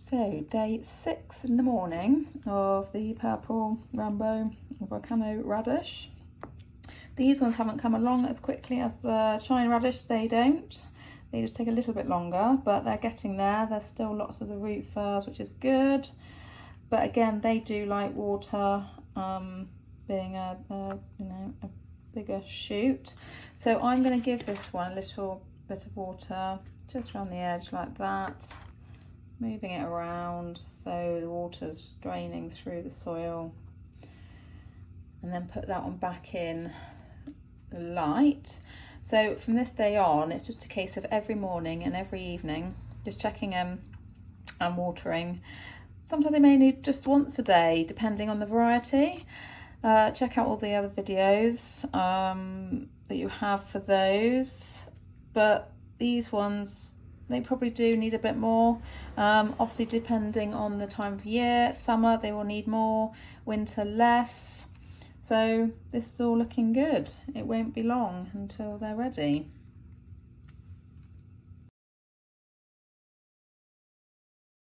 So day 6 in the morning of the purple Rambo volcano radish. These ones haven't come along as quickly as the shine radish, they don't. They just take a little bit longer, but they're getting there. There's still lots of the root furze, which is good. But again, they do like water, being a bigger shoot. So I'm going to give this one a little bit of water just around the edge like that, moving it around so the water's draining through the soil, and then put that one back in light. So from this day on, it's just a case of every morning and every evening just checking and watering. Sometimes I may need just once a day depending on the variety. Check out all the other videos that you have for those, but these ones, they probably do need a bit more. Obviously depending on the time of year. Summer they will need more, winter less. So this is all looking good. It won't be long until they're ready.